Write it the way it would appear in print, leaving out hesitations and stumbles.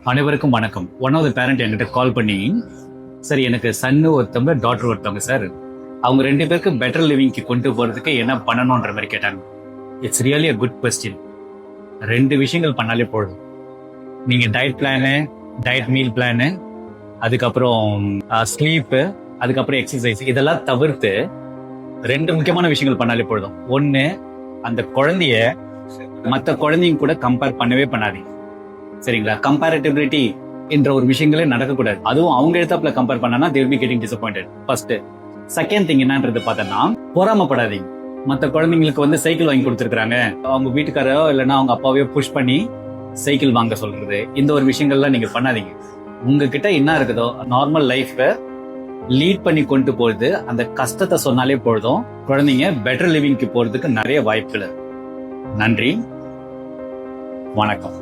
அனைவருக்கும் வணக்கம். One of the parent என்கிட்ட கால் பண்ணி, சார் எனக்கு சன்னு ஒருத்தவங்க டாக்டர் ஒருத்தவங்க சார், அவங்க ரெண்டு பேருக்கு பெட்டர் லிவிங்க்கு கொண்டு போறதுக்கு என்ன பண்ணணும்ன்ற மாதிரி கேட்டாங்க. It's really a good question. ரெண்டு விஷயங்கள் பண்ணாலே போதும். நீங்க diet plan, diet meal plan, அதுக்கப்புறம் ஸ்லீப்பு, அதுக்கப்புறம் எக்ஸசைஸ், இதெல்லாம் தவிர்த்து ரெண்டு முக்கியமான விஷயங்கள் பண்ணாலே போதும். ஒன்னு, அந்த குழந்தைய மற்ற குழந்தைங்க கூட கம்பேர் பண்ணவே பண்ணாதீங்க. சரிங்களா? கம்பேரிட்டிவிட்டி என்ற ஒரு விஷயங்களே நடக்கக்கூடாது. அதுவும் அவங்க எழுத்தாப்புல கம்பேர் பண்ணா they will be getting disappointed. First. Second thing என்னன்றது பார்த்தோம்னா, பொறாமப்படாதீங்க. மற்ற குழந்தைங்களுக்கு சைக்கிள் வாங்கி கொடுத்துருக்காங்க, அவங்க வீட்டுக்காரோ இல்லைன்னா அவங்க அப்பாவையோ புஷ் பண்ணி சைக்கிள் வாங்க சொல்றது, இந்த ஒரு விஷயங்கள்லாம் நீங்க பண்ணாதீங்க. உங்ககிட்ட என்ன இருக்குதோ நார்மல் லைஃப லீட் பண்ணி கொண்டு போறது, அந்த கஷ்டத்தை சொன்னாலே போதும், குழந்தைங்க பெட்டர் லிவிங்க்கு போறதுக்கு நிறைய வாய்ப்புகள். நன்றி, வணக்கம்.